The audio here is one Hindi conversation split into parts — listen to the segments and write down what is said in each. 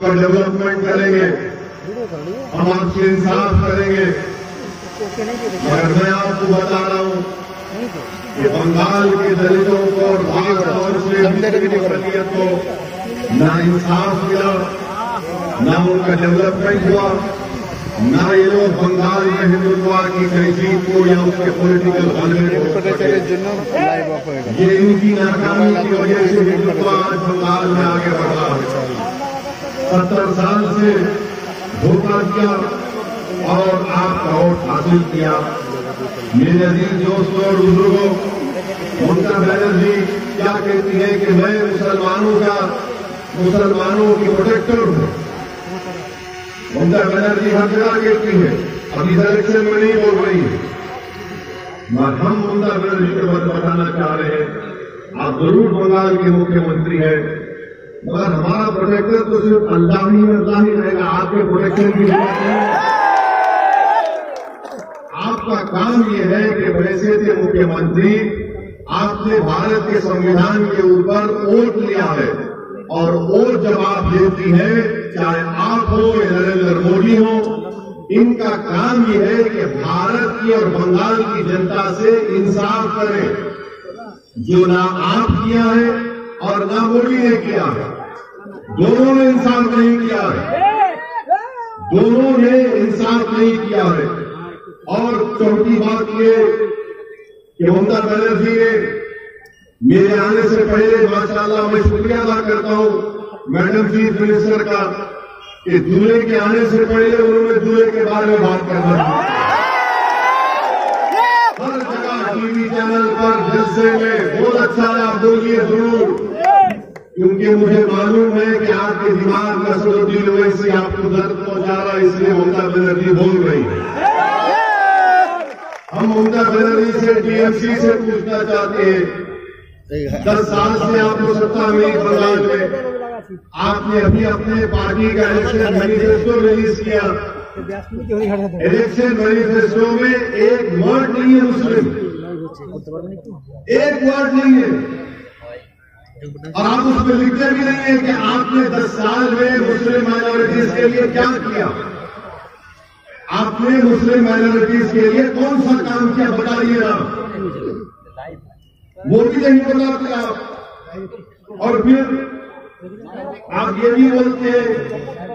आपका डेवलपमेंट करेंगे, हम आपसे इंसाफ करेंगे। मगर मैं आपको बता रहा हूं कि बंगाल के दलितों को और खासतौर से अक़लियत को ना इंसाफ मिला, ना उनका डेवलपमेंट हुआ, ना ये लोग बंगाल में हिंदुत्व की तहजीब को या उसके पॉलिटिकल गलबे को, ये इनकी नाकामी की वजह से हिंदुत्व आज बंगाल में आगे बढ़ रहा है। 70 साल से धोखा किया और आपका वोट हासिल किया। मेरे अजीज दोस्तों और बुजुर्गों, ममता बनर्जी क्या कहती है कि मैं मुसलमानों की प्रोटेक्टर हूं। ममता बनर्जी हर जगह कहती है, अभी इलेक्शन में नहीं बोल रही है। मगर हम ममता बनर्जी को बताना चाह रहे हैं, आप जरूर बंगाल के मुख्यमंत्री हैं, मगर हमारा प्रोटेक्टर तो सिर्फ अल्लाह ही रहेगा। आपके प्रोटेक्शन की जरूरत है। आपका काम यह है कि वैसे थे मुख्यमंत्री, आपने भारत के संविधान के ऊपर वोट लिया है और वोट जब आप देती है, चाहे आप हो या नरेंद्र मोदी हो, इनका काम यह है कि भारत की और बंगाल की जनता से इंसाफ करें। जो ना आप किया है और ना मोदी ने किया है, दोनों ने इंसाफ नहीं किया है, दोनों ने इंसाफ नहीं किया है। और चौथी बात ये कि ममता बनर्जी ने मेरे आने से पहले माशाअल्लाह मैं शुक्रिया अदा करता हूं मैडम चीफ मिनिस्टर का कि दूल्हे के आने से पहले उन्होंने दूल्हे के बारे में बात करना थी। हर जगह टीवी चैनल पर जलसे में बहुत अच्छा आप बोलिए जरूर, क्योंकि मुझे मालूम है कि आपके दिमाग में नसरुद्दीन ओवैसी आपको दर्द पहुंचा रहा है, इसलिए ममता बनर्जी बोल रही है। हम ममता बनर्जी से टीएमसी से पूछना चाहते हैं, 10 साल से आपको सत्ता में बंगाल में, आपने अभी अपने पार्टी का इलेक्शन मैनिफेस्टो रिलीज किया। इलेक्शन मैनिफेस्टो में एक वर्ड नहीं है मुस्लिम, एक वर्ड नहीं है। और आप उसमें लिखते भी नहीं है कि आपने 10 साल में मुस्लिम माइनॉरिटीज के लिए क्या किया। आपने मुस्लिम माइनॉरिटीज के लिए कौन सा काम किया बताइए ना, वो भी नहीं बताते आप। और फिर आप ये भी बोलते हैं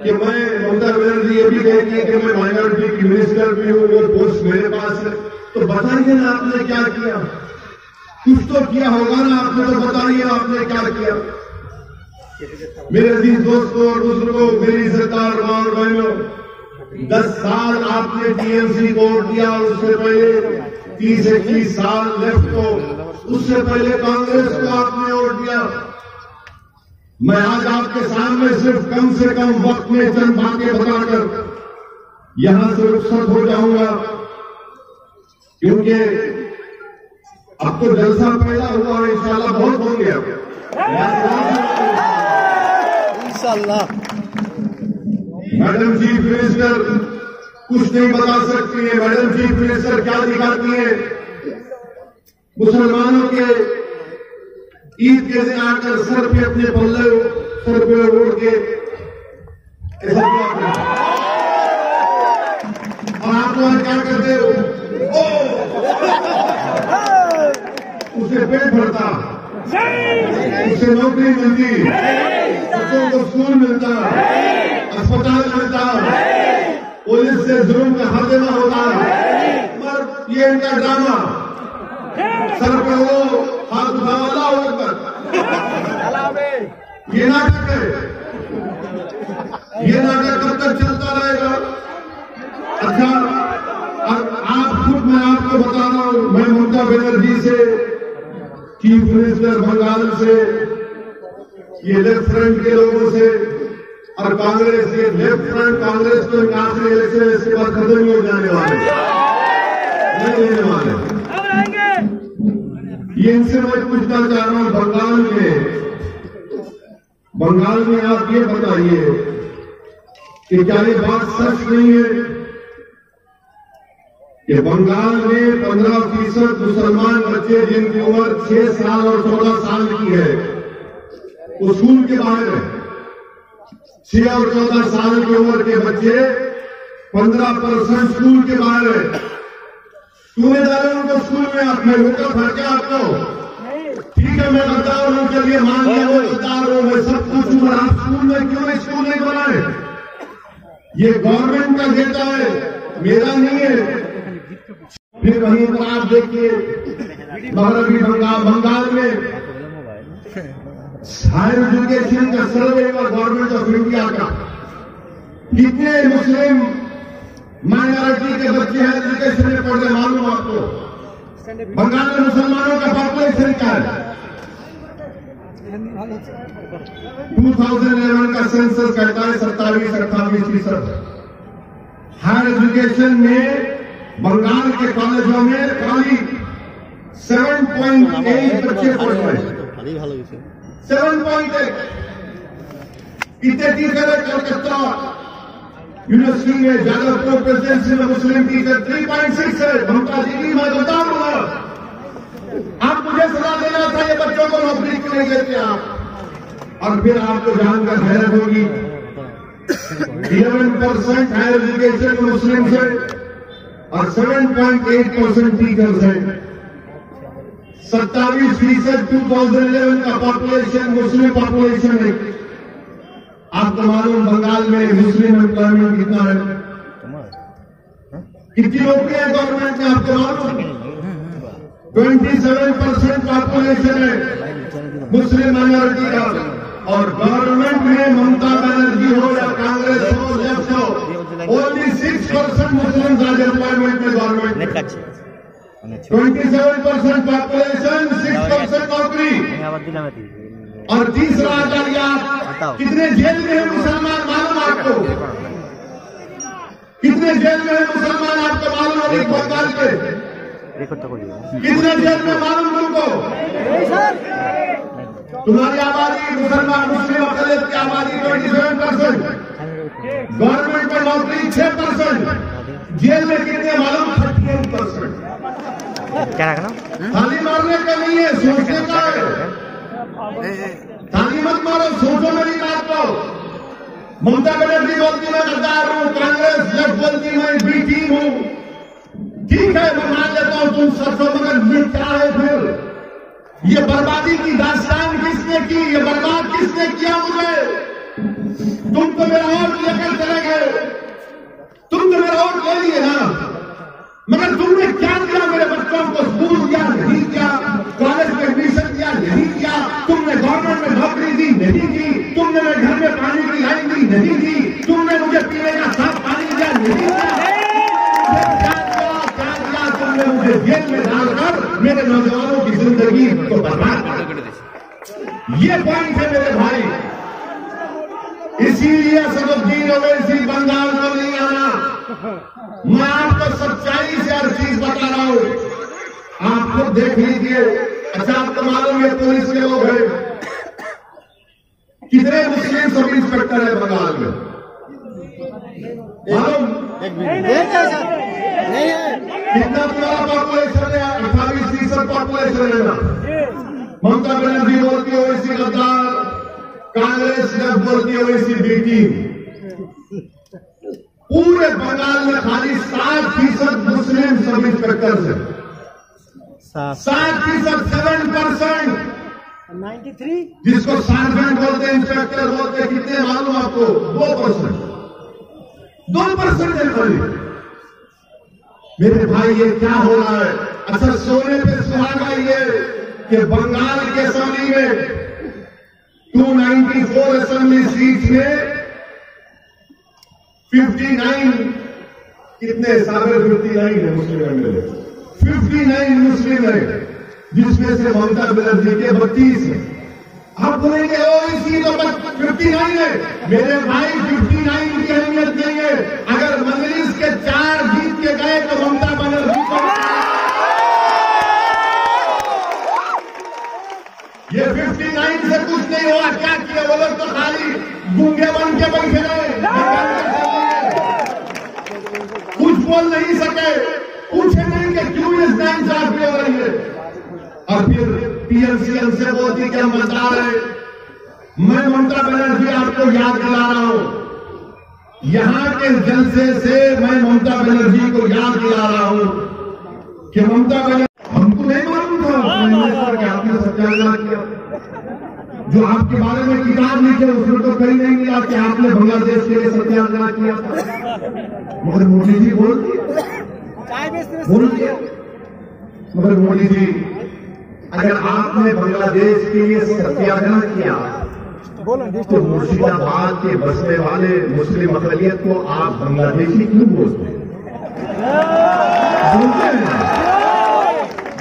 कि मैं ममता बनर्जी ये भी कहती है कि मैं माइनॉरिटी की मिनिस्टर भी हूं, वो पोस्ट मेरे पास है। तो बताइए ना आपने क्या किया, कुछ तो किया होगा ना आपने, तो बताइए आपने क्या किया। मेरे अजीज दोस्तों और बुजुर्गों, मेरी इज्जतदार मां और बहनों, 10 साल आपने टीएमसी को वोट दिया, उससे पहले 30-21 साल लेफ्ट को, उससे पहले कांग्रेस को आपने वोट दिया। मैं आज आपके सामने सिर्फ कम से कम वक्त में चंद बातें बताकर यहां से रुखसत हो जाऊंगा, क्योंकि अब तो जलसा पैदा हुआ है, इंशाल्लाह बहुत होंगे अब इंशाल्लाह। मैडम चीफ मिनिस्टर कुछ नहीं बता सकती है। मैडम चीफ मिनिस्टर क्या दिखाती है, मुसलमानों के ईद के दिन आकर सर पे अपने पल्ले सर पे ओढ़ के ऐसा और आप लोग क्या करते हो, उसे पेट भरता, उसे नौकरी मिलती, बच्चों को स्कूल मिलता, अस्पताल मिलता, पुलिस से जुर्म का हर्जाना होता। पर ये इनका ड्रामा, सर पे वो हाथ उठावाला होकर ये नाटक है, ये नाटक कब तक चलता रहेगा। अच्छा, आप खुद, मैं आपको बता रहा हूं, मैं ममता बनर्जी से, चीफ मिनिस्टर बंगाल से, ये लेफ्ट फ्रंट के लोगों से और कांग्रेस, ये लेफ्ट फ्रंट कांग्रेस तो यहां से इलेक्शन इसके बाद खत्म ही हो जाने वाले, नहीं लेने वाले। ये इनसे मैं पूछना चाह रहा हूं, बंगाल में आप ये बताइए कि क्या ये बात सच नहीं है कि बंगाल में 15% मुसलमान बच्चे जिनकी उम्र 6 साल और 14 साल की है, वो स्कूल के बाहर है। 6 और 14 साल की उम्र के बच्चे 15% स्कूल के बाहर है। तूने डाले उनको स्कूल में, अपने लोकल फर्क है आपको। ठीक है, मैं गद्दार हूं, चलिए मान लिया मैं गद्दार हूं, मैं सब कुछ हूं, आप स्कूल में क्यों नहीं स्कूल नहीं बनाए? ये गवर्नमेंट का डेटा है, मेरा नहीं है। फिर वहीं पर आप देखिए मगरबी बंगाल में हायर एजुकेशन का सर्वे और गवर्नमेंट ऑफ इंडिया का कितने मुस्लिम माइनॉरिटी के बच्चे हैं एजुकेशन में पढ़ रहे, मालूम आपको? बंगाल में मुसलमानों का पॉपुलेशन क्या है? 2011 का सेंसस कहता है 27-28%। हायर एजुकेशन में बंगाल के कॉलेजों में खाली 7.8 बच्चे पढ़ रहे हैं। 7.8 कितने टीचर है? कलकत्ता यूनिवर्सिटी में जादवपुर प्रेसिडेंसी में मुस्लिम टीचर 3.6 है। ममता दीदी मैं बताऊंगा, आप मुझे सलाह देना था ये बच्चों को नौकरी क्यों नहीं देते आप? और फिर आपको जानकर हैरत होगी 11% हायर एजुकेशन मुस्लिम है और 7.8% टीचर्स हैं। 27% 2011 का पॉपुलेशन मुस्लिम पॉपुलेशन है। आपको मालूम बंगाल में मुस्लिम एम्प्लॉयमेंट कितना है? कितनी नौकरियां गवर्नमेंट में आपको मालूम? 27% पॉपुलेशन है मुस्लिम माइनॉरिटी का। और गवर्नमेंट में ममता बनर्जी हो या कांग्रेस हो, लेफ्ट हो, ओनली 6% मुस्लिम एम्प्लॉयमेंट में गवर्नमेंट में। 27% पॉपुलेशन, 6% नौकरी। और तीसरा आचार्य, कितने जेल में है मुसलमान मालूम आपको? कितने जेल में है मुसलमान आपको मालूम है? बंगाल के कितने जेल में मालूम तुमको? तुम्हारी आबादी मुसलमान मुस्लिम अकलियत की आबादी 27%, गवर्नमेंट में नौकरी 6%, जेल में कितने मालूम? 38%। क्या रखना? थाली मारने का नहीं है, सोचने का है। थाली मत मारो, सोचो मेरी बात को। ममता बनर्जी बोलती मैं गद्दार हूं, कांग्रेस लेफ्ट बोलती मैं बी टीम हूं। ठीक है, मैं मान लेता हूं तुम सब, मगर ये क्या है फिर? ये बर्बादी की दास्तान किसने की? ये बर्बाद किसने किया मुझे? तुम तो मेरा वोट लेकर चले गए, तुम तो मेरा वोट ले लिए ना, मगर तुमने क्या किया? मेरे बच्चों को स्कूल दिया नहीं किया, कॉलेज में एडमिशन दिया नहीं किया, तुमने गवर्नमेंट में नौकरी दी नहीं दी, तुमने मेरे घर में पानी की लाइन दी नहीं दी, तुमने मुझे पीने का साफ पानी दिया नहीं दिया। तुमने मुझे जेल में डालकर मेरे नौजवानों की जिंदगी को बर्बाद कर। ये पॉइंट है मेरे भाई। इसीलिए असदुद्दीन ओवैसी बंगाल को नहीं आना। मैं आपको सच्चाई से हर चीज बता रहा हूं, आप खुद देख लीजिए। अच्छा, आपको मालूम है पुलिस के लोग हैं, कितने मुस्लिम सब इंस्पेक्टर है बंगाल में? मालूम? कितना तुम्हारा पॉपुलेशन है? 28% पॉपुलेशन है ना। ममता बनर्जी बोलती है ओवैसी गद्दार, कांग्रेस जब बोलती है ओवैसी बी टीम। पूरे बंगाल में खाली 7% मुस्लिम सब इंस्पेक्टर है। 7%, 7%। 93 जिसको सार्जेंट बोलते हैं, इंस्पेक्टर बोलते हैं, कितने मालूम आपको? 2%। 2% है खाली। मेरे भाई ये क्या हो रहा है? अच्छा, सोने पे सुहागा ये कि बंगाल के असेंबली में 294 असेंबली सीट में 59 कितने सागर 59 है मुस्लिम एमएलए, 59 मुस्लिम है, जिसमें से ममता बनर्जी के 32 है। आप बोलेंगे ओवैसी तो 59 है। मेरे भाई 59 की अहमियत नहीं है। अगर मजलिस के 4 जीत के गए तो ममता बनर्जी को ये 59 से कुछ नहीं हुआ। क्या किया वो लोग? तो खाली गूंगे बन के बैठे रहे, कुछ बोल नहीं सके, पूछे नहीं कि क्यों इस नाइंसाफी हो रही है। और फिर टीएमसी हमसे बोलती कि हम बता रहे, मैं ममता बनर्जी आपको याद दिला रहा हूं, यहां के जलसे से मैं ममता बनर्जी को याद दिला रहा हूं कि ममता बनर्जी, हमको नहीं मालूम था कि आपने सत्याग्रह किया। जो आपके बारे में किताब लिखे उसमें तो कहीं नहीं मिला कि आपने बांग्लादेश के लिए सत्याग्रह किया था। मगर मोदी जी बोल दिए, मगर मोदी जी अगर आपने बांग्लादेश के लिए सत्याग्रह किया तो मुर्शिदाबाद के बसने वाले मुस्लिम अकलियत को आप बांग्लादेशी क्यों बोलते हैं?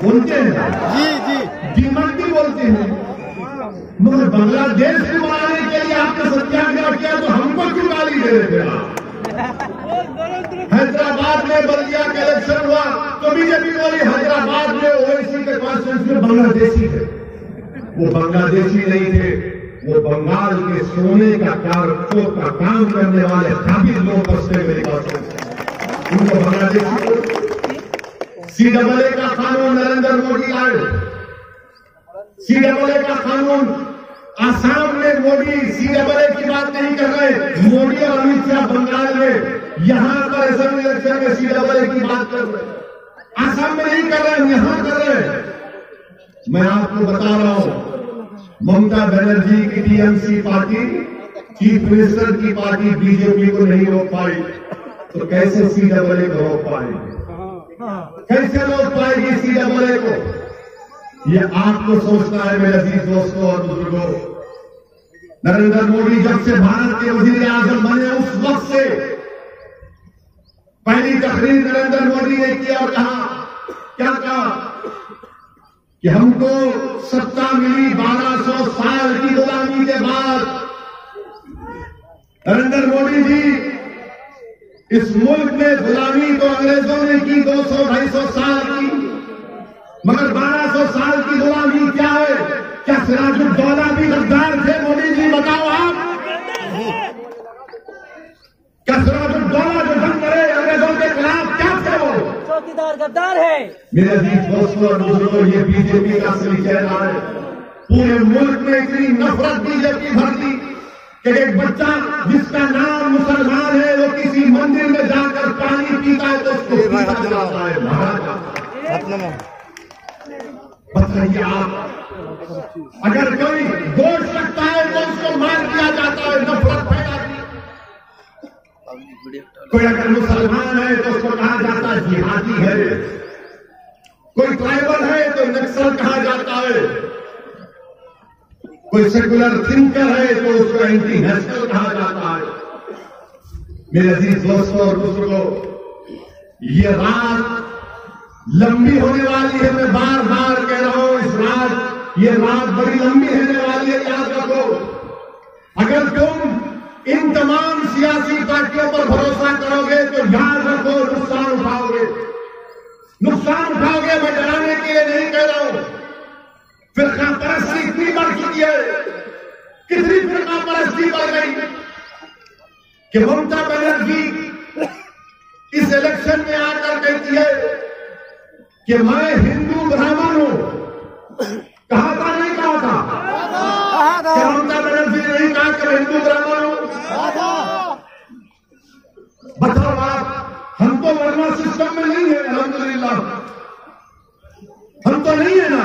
बोलते हैं जी मंडी बोलते हैं, मगर बांग्लादेश को बनाने के लिए आपने सत्याग्रह किया तो हमको क्यों गाली दे रहे थे आप? हैदराबाद में बल्दिया का इलेक्शन हुआ तो बीजेपी बोली हैदराबाद में ओवैसी के कॉन्स्टिट्यूंसी में बांग्लादेशी थे। वो बांग्लादेशी नहीं थे, वो बंगाल के सोने का काम करने वाले काफी लोग बसते मेरे कॉन्स्टिट्यूंसी, उनको बांग्लादेशी। CAA का कानून नरेंद्र मोदी लाए, CAA का कानून आसाम में मोदी CAA की बात नहीं कर रहे, मोदी और अमित शाह बंगाल में यहां पर असेंबली इलेक्शन में CAA की बात कर रहे, आसाम में नहीं कर रहे, यहां कर रहे। मैं आपको बता रहा हूं, ममता बनर्जी की टीएमसी पार्टी, चीफ मिनिस्टर की पार्टी बीजेपी को नहीं रोक पाई तो कैसे CAA को रोक पाएगी? कैसे रोक पाएगी CAA को? ये आपको सोचना है मेरे अजीज दोस्तों और बुजुर्गों। नरेंद्र मोदी जब से भारत के वजीर आजम बने उस वक्त से पहली तकरीर नरेंद्र मोदी ने किया और कहा, क्या कहा कि हमको सत्ता मिली 1200 साल की गुलामी के बाद। नरेंद्र मोदी जी, इस मुल्क में गुलामी तो अंग्रेजों ने की 200-250 साल की, मगर 1200 साल की गुलामी क्या है? क्या सिराजुद्दौला भी गद्दार थे? मोदी जी बताओ आप, क्या सिराजुद्दौला जो जंग करे अंग्रेजों के खिलाफ क्या थे? वो चौकीदार गद्दार है। मेरे अजीज दोस्तों और बुजुर्गों, ये बीजेपी का असली चेहरा है। पूरे मुल्क में इतनी नफरत बीजेपी भरती कि एक बच्चा जिसका नाम मुसलमान है वो किसी मंदिर में जाकर पानी पीता है तो उसको पीता जाता है, मारा जाता है। बताइए आप, अगर कोई गोश्त रखता है तो उसको मार दिया जाता है, नफरत फैलाती। कोई अगर मुसलमान है तो उसको कहा जाता है जिहादी है, कोई ट्राइबल है तो नक्सल कहा जाता है, कोई सेकुलर थिंकर है तो उसको एंटी नेशनल कहा जाता है। मेरे अजीज दोस्तों और बुजुर्गों, ये रात लंबी होने वाली है, मैं बार बार कह रहा हूं, ये रात बड़ी लंबी होने वाली है, याद रखो। अगर तुम इन तमाम सियासी पार्टियों पर भरोसा करोगे तो याद रखो नुकसान उठाओगे, नुकसान उठाओगे। मैं डराने के लिए नहीं कह रहा हूं। फिरका परस्ती इतनी बढ़ चुकी है, कितनी फिरका परस्ती बढ़ गई कि ममता बनर्जी इस इलेक्शन में आकर कहती है कि मैं हिंदू ब्राह्मण हूं। कहा था नहीं कहा था? क्या ममता बनर्जी ने नहीं कहा कि मैं हिंदू ब्राह्मण हूं? बताओ आप, हम तो वर्णा सिस्टम में नहीं है, अल्हम्दुलिल्लाह हम तो नहीं है ना।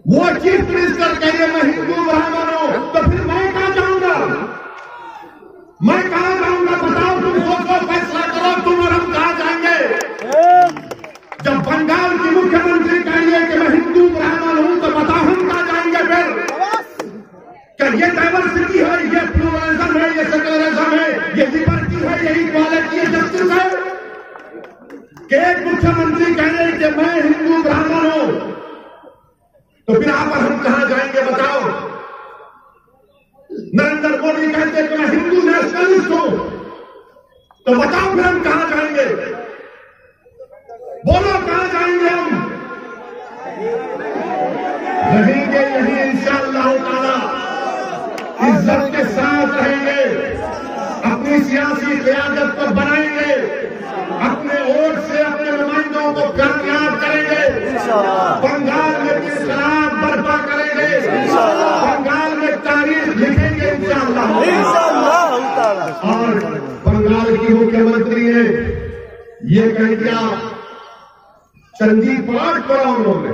वो चीफ मिनिस्टर कहिए मैं हिंदू ब्राह्मण हूं, तो फिर मैं कहां जाऊंगा? मैं कहां जाऊंगा? बताओ, तुम सोचो, फैसला करो, तुम और हम कहां जाएंगे? जब बंगाल की मुख्यमंत्री कहिए कि मैं हिंदू ब्राह्मण हूं, तो बताओ हम कहां जाएंगे फिर? क्या ये डाइवर्सिटी है, ये प्लूरलिज्म है, ये सेक्युलरिज्म है, ये लिबर्टी है, ये इक्वालिटी है, जस्टिस है? कि एक मुख्यमंत्री कह रहे कि मैं हिंदू ब्राह्मण हूं, तो फिर आप और हम कहां जाएंगे बताओ? नरेंद्र मोदी कहते कि मैं हिंदू नेशनलिस्ट हूं, तो बताओ फिर हम कहां जाएंगे? बोलो कहां जाएंगे हम? रहेंगे यही इंशाअल्लाह ताला, इज्जत के साथ रहेंगे, अपनी सियासी क़यादत को बनाएंगे, अपने वोट से अपने नुमाइंदों को कामयाब करेंगे, बंगाल में इंकलाब बर्पा करेंगे, बंगाल और बंगाल की मुख्यमंत्री ने ये कह दिया, चंदी पाठ पड़ा उन्होंने।